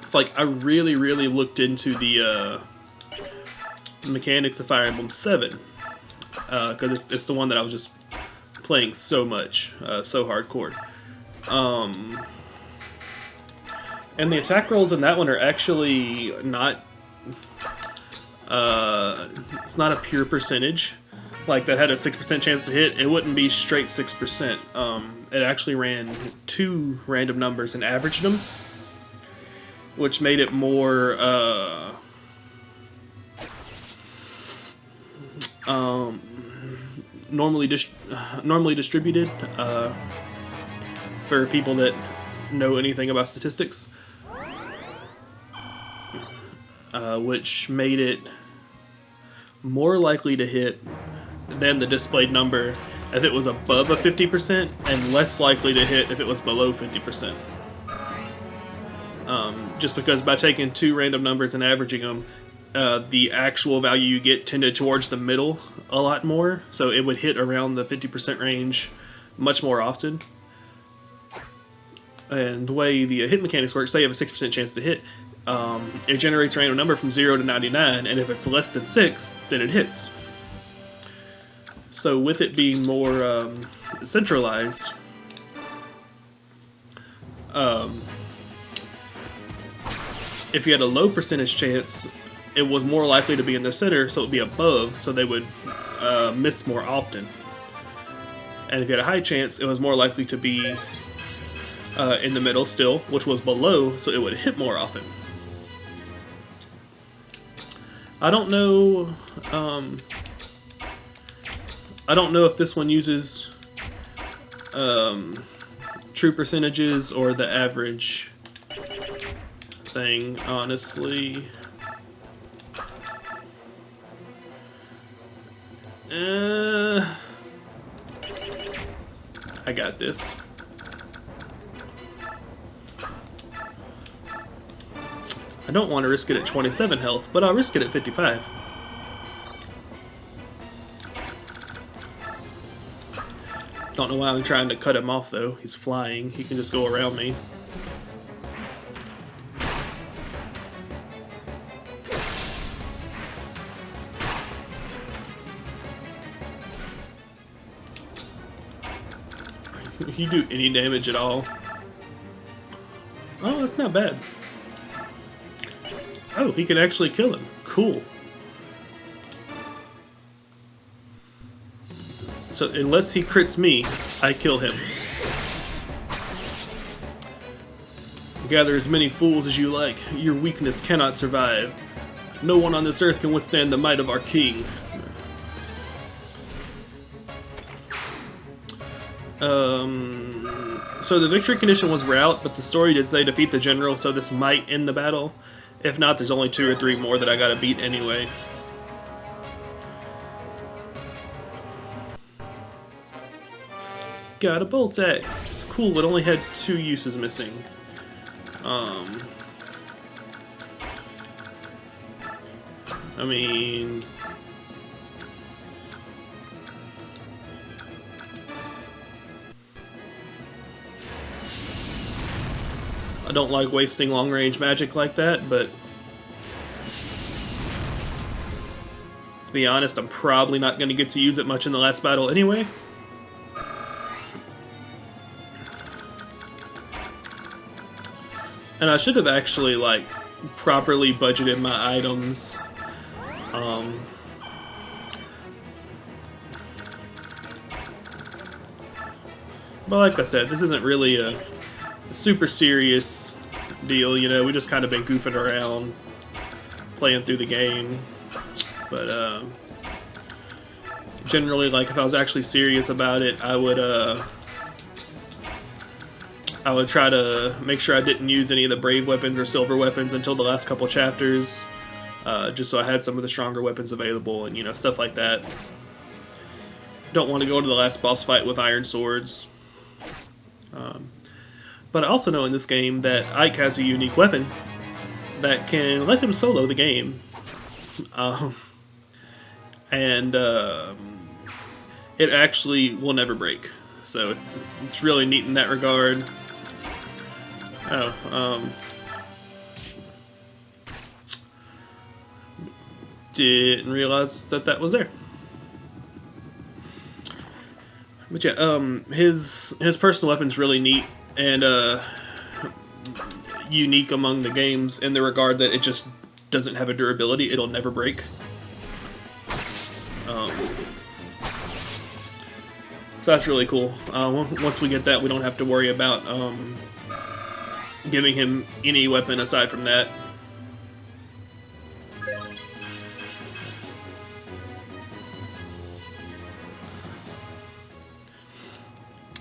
It's like I really looked into the mechanics of Fire Emblem 7 because it's the one that I was just playing so much, so hardcore. And the attack rolls in that one are actually not. It's not a pure percentage. Like that had a 6% chance to hit. It wouldn't be straight 6%. It actually ran 2 random numbers and averaged them, which made it more normally distributed for people that know anything about statistics, which made it more likely to hit than the displayed number if it was above a 50% and less likely to hit if it was below 50%. Just because by taking 2 random numbers and averaging them, the actual value you get tended towards the middle a lot more, so it would hit around the 50% range much more often. And the way the hit mechanics work, say you have a 6% chance to hit, it generates a random number from 0 to 99, and if it's less than 6, then it hits. So with it being more centralized, if you had a low percentage chance, it was more likely to be in the center, so it would be above, so they would miss more often. And if you had a high chance, it was more likely to be in the middle still, which was below, so it would hit more often. I don't know. I don't know if this one uses true percentages or the average thing, honestly. I got this. I don't want to risk it at 27 health, but I'll risk it at 55. Don't know why I'm trying to cut him off though. He's flying. He can just go around me. You do any damage at all? Oh, that's not bad. Oh, he can actually kill him. Cool. So unless he crits me, I kill him. Gather as many fools as you like. Your weakness cannot survive. No one on this earth can withstand the might of our king. So the victory condition was rout, but the story did say defeat the general, so this might end the battle. If not, there's only 2 or 3 more that I gotta beat anyway. Got a bolt axe. Cool, it only had 2 uses missing. I mean... I don't like wasting long-range magic like that, but... to be honest, I'm probably not going to get to use it much in the last battle anyway. And I should have actually, like, properly budgeted my items. But like I said, this isn't really a super serious deal, you know. We just kind of been goofing around, playing through the game. But generally, like if I was actually serious about it, I would try to make sure I didn't use any of the brave weapons or silver weapons until the last couple chapters, just so I had some of the stronger weapons available and, you know, stuff like that. Don't want to go to the last boss fight with iron swords. But I also know in this game that Ike has a unique weapon that can let him solo the game. And it actually will never break. So it's really neat in that regard. Oh, didn't realize that was there. But yeah, his personal weapon's really neat and unique among the games in the regard that it just doesn't have a durability. It'll never break. So that's really cool. Once we get that, we don't have to worry about giving him any weapon aside from that.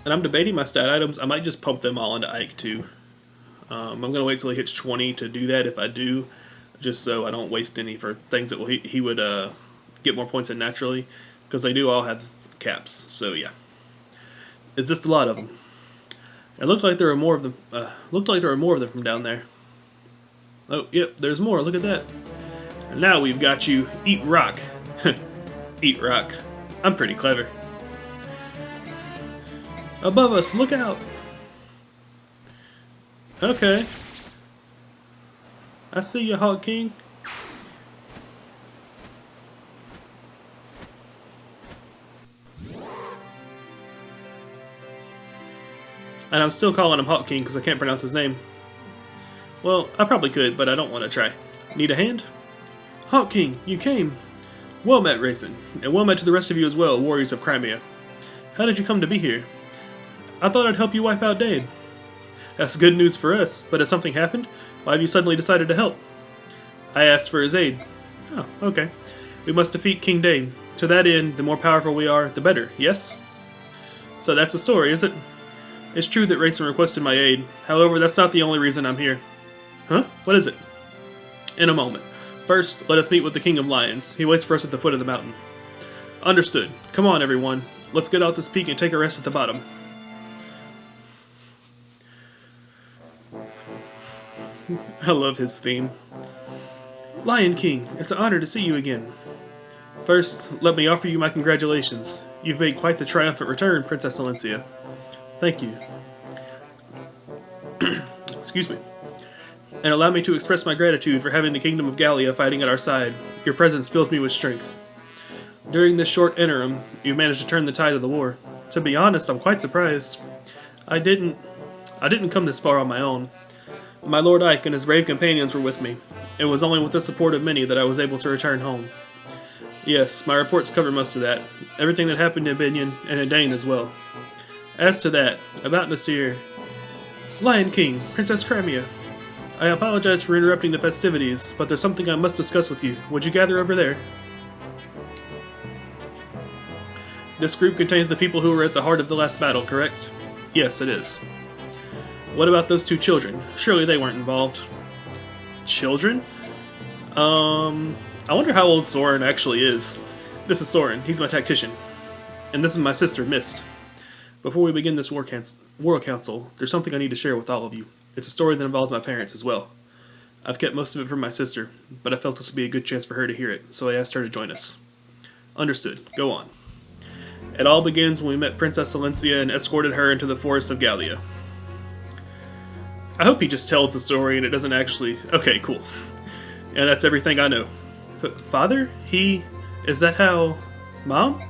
And I'm debating my stat items. I might just pump them all into Ike too. I'm going to wait till he hits 20 to do that if I do, just so I don't waste any for things that he would get more points in naturally, because they do all have caps. So yeah. Is this a lot of them? It looked like there were more of them. From down there. Oh, yep, there's more. Look at that. And now we've got you. Eat rock. Eat rock. I'm pretty clever. Above us, look out. Okay. I see you, Hawk King. And I'm still calling him Hawk King because I can't pronounce his name. Well, I probably could, but I don't want to try. Need a hand? Hawk King, you came. Well met, Raisin. And well met to the rest of you as well, warriors of Crimea. How did you come to be here? I thought I'd help you wipe out Dade. That's good news for us, but has something happened? Why have you suddenly decided to help? I asked for his aid. Oh, okay. We must defeat King Dade. To that end, the more powerful we are, the better, yes? So that's the story, is it? It's true that Raisin requested my aid. However, that's not the only reason I'm here. Huh? What is it? In a moment. First, let us meet with the King of Lions. He waits for us at the foot of the mountain. Understood. Come on, everyone. Let's get out this peak and take a rest at the bottom. I love his theme. Lion King, it's an honor to see you again. First, let me offer you my congratulations. You've made quite the triumphant return, Princess Alencia. Thank you. Excuse me. And allow me to express my gratitude for having the Kingdom of Gallia fighting at our side. Your presence fills me with strength. During this short interim, you've managed to turn the tide of the war. To be honest, I'm quite surprised. I didn't come this far on my own. My Lord Ike and his brave companions were with me. It was only with the support of many that I was able to return home. Yes, my reports cover most of that. Everything that happened in Binion and in Dane as well. As to that, about Nasir... Lion King, Princess Crimea. I apologize for interrupting the festivities, but there's something I must discuss with you. Would you gather over there? This group contains the people who were at the heart of the last battle, correct? Yes, it is. What about those two children? Surely they weren't involved. Children? I wonder how old Soren actually is. This is Soren. He's my tactician. And this is my sister, Mist. Before we begin this war council, there's something I need to share with all of you. It's a story that involves my parents as well. I've kept most of it from my sister, but I felt this would be a good chance for her to hear it, so I asked her to join us. Understood. Go on. It all begins when we met Princess Alencia and escorted her into the forest of Gallia. I hope he just tells the story and it doesn't actually... Okay, cool. And that's everything I know. Father? He... Is that how... Mom?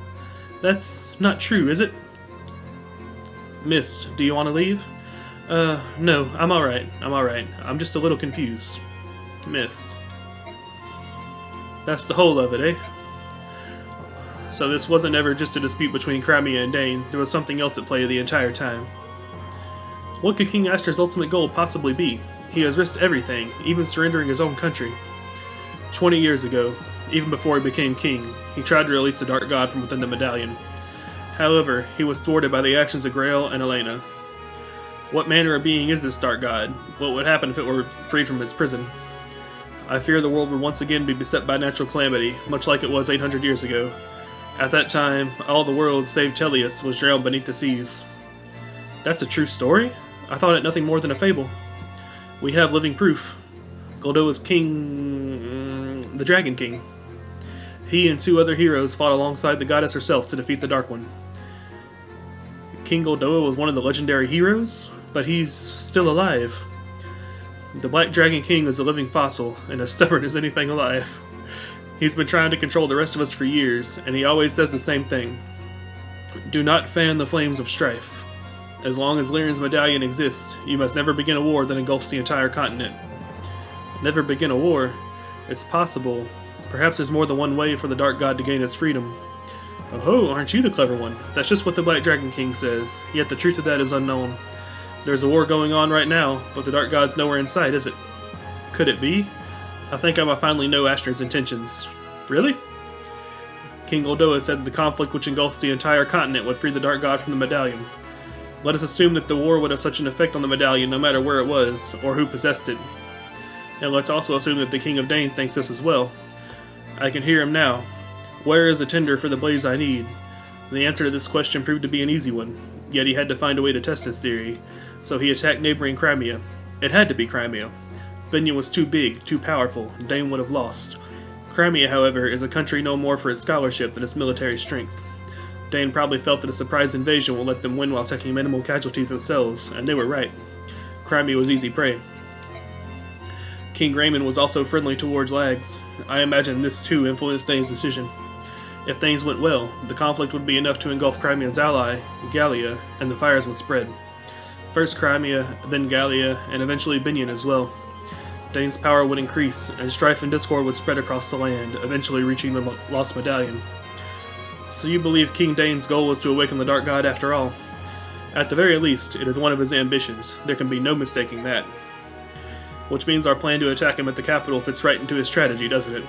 That's not true, is it? Mist, do you want to leave? No, I'm alright. I'm just a little confused. Mist. That's the whole of it, eh? So this wasn't ever just a dispute between Crimea and Dane, there was something else at play the entire time. What could King Astor's ultimate goal possibly be? He has risked everything, even surrendering his own country. 20 years ago, even before he became king, he tried to release the Dark God from within the medallion. However, he was thwarted by the actions of Grail and Elena. What manner of being is this Dark God? What would happen if it were freed from its prison? I fear the world would once again be beset by natural calamity, much like it was 800 years ago. At that time, all the world, save Teleus, was drowned beneath the seas. That's a true story? I thought it nothing more than a fable. We have living proof. Goldoa's king... the Dragon King. He and 2 other heroes fought alongside the goddess herself to defeat the Dark One. King Goldoa was one of the legendary heroes, but he's still alive. The Black Dragon King is a living fossil, and as stubborn as anything alive. He's been trying to control the rest of us for years, and he always says the same thing. Do not fan the flames of strife. As long as Lyran's medallion exists, you must never begin a war that engulfs the entire continent. Never begin a war? It's possible. Perhaps there's more than one way for the Dark God to gain his freedom. Oh ho, aren't you the clever one? That's just what the Black Dragon King says, yet the truth of that is unknown. There's a war going on right now, but the Dark God's nowhere in sight, is it? Could it be? I think I might finally know Astor's intentions. Really? King Goldoa said the conflict which engulfs the entire continent would free the Dark God from the medallion. Let us assume that the war would have such an effect on the medallion no matter where it was, or who possessed it. And let's also assume that the King of Dane thinks this as well. I can hear him now. Where is the tinder for the blaze I need? The answer to this question proved to be an easy one, yet he had to find a way to test his theory, so he attacked neighboring Crimea. It had to be Crimea. Venya was too big, too powerful, Dane would have lost. Crimea, however, is a country known more for its scholarship than its military strength. Dane probably felt that a surprise invasion will let them win while taking minimal casualties themselves, and they were right. Crimea was easy prey. King Raymond was also friendly towards Lags. I imagine this too influenced Dane's decision. If things went well, the conflict would be enough to engulf Crimea's ally, Gallia, and the fires would spread. First Crimea, then Gallia, and eventually Binion as well. Dane's power would increase, and strife and discord would spread across the land, eventually reaching the Lost Medallion. So you believe King Dane's goal was to awaken the Dark God after all? At the very least, it is one of his ambitions. There can be no mistaking that. Which means our plan to attack him at the capital fits right into his strategy, doesn't it?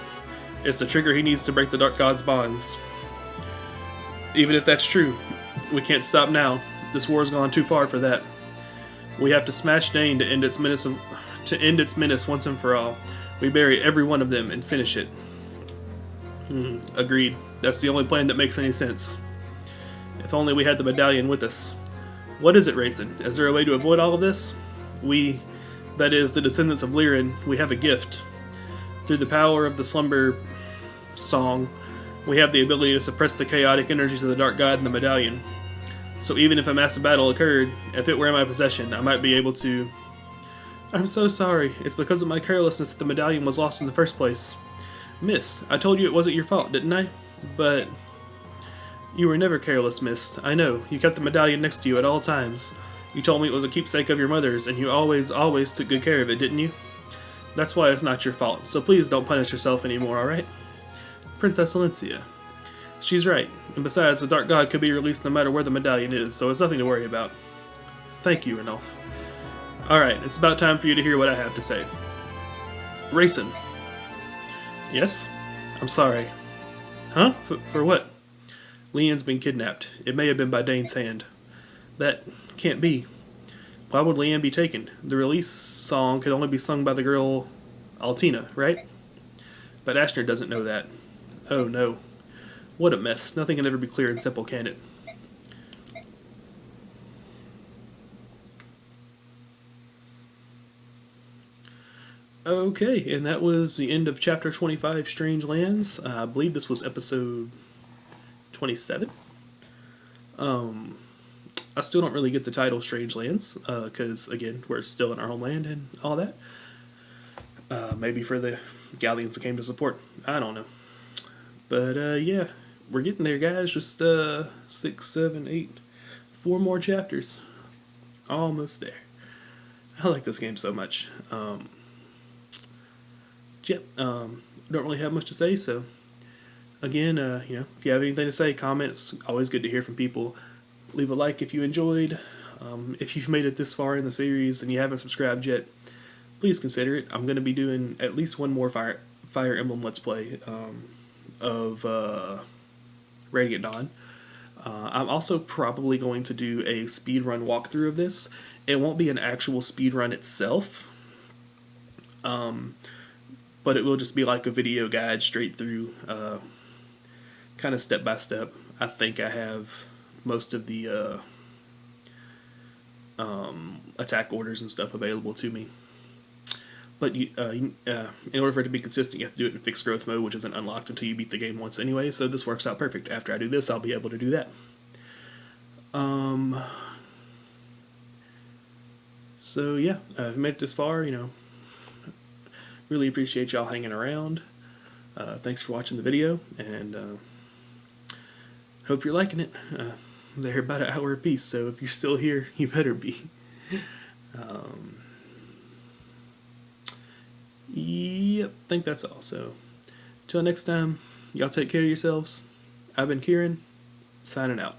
It's the trigger he needs to break the Dark God's bonds. Even if that's true, we can't stop now. This war's gone too far for that. We have to smash Dane to end its menace once and for all. We bury every one of them and finish it. Agreed. That's the only plan that makes any sense. If only we had the medallion with us. What is it, Raisin? Is there a way to avoid all of this? We, that is, the descendants of Lyran, we have a gift. Through the power of the Slumber Song, we have the ability to suppress the chaotic energies of the Dark God and the medallion. So even if a massive battle occurred, if it were in my possession, I might be able to... I'm so sorry. It's because of my carelessness that the medallion was lost in the first place. Miss, I told you it wasn't your fault, didn't I? But... You were never careless, Miss. I know. You kept the medallion next to you at all times. You told me it was a keepsake of your mother's, and you always took good care of it, didn't you? That's why it's not your fault, so please don't punish yourself anymore, alright? Princess Alencia. She's right, and besides, the Dark God could be released no matter where the medallion is, so it's nothing to worry about. Thank you, Ranulf. Alright, it's about time for you to hear what I have to say. Raisin. Yes? I'm sorry. Huh? For what? Leanne's been kidnapped. It may have been by Dane's hand. That can't be. Why would Leanne be taken? The release song could only be sung by the girl Altina, right? But Ashnir doesn't know that. Oh no. What a mess. Nothing can ever be clear and simple, can it? Okay, and that was the end of Chapter 25, Strange Lands. I believe this was episode 27. I still don't really get the title Strange Lands, because, again, we're still in our homeland and all that. Maybe for the Galleons that came to support. I don't know. But, yeah, we're getting there, guys. Just 6, 7, 8, 4 more chapters. Almost there. I like this game so much. Don't really have much to say, so again, if you have anything to say, comments. Always good to hear from people. Leave a like if you enjoyed. If you've made it this far in the series and you haven't subscribed yet, please consider it. I'm going to be doing at least one more Fire Emblem Let's Play of Radiant Dawn. I'm also probably going to do a speedrun walkthrough of this. It won't be an actual speedrun itself, but it will just be like a video guide straight through, kind of step by step. I think I have most of the attack orders and stuff available to me. But in order for it to be consistent, you have to do it in fixed growth mode, which isn't unlocked until you beat the game once anyway, so this works out perfect. After I do this, I'll be able to do that. So yeah, if you made it this far, really appreciate y'all hanging around. Thanks for watching the video, and hope you're liking it. They're about an hour apiece, so if you're still here, you better be. Yep, I think that's all. So, till next time, y'all take care of yourselves. I've been Kheran, signing out.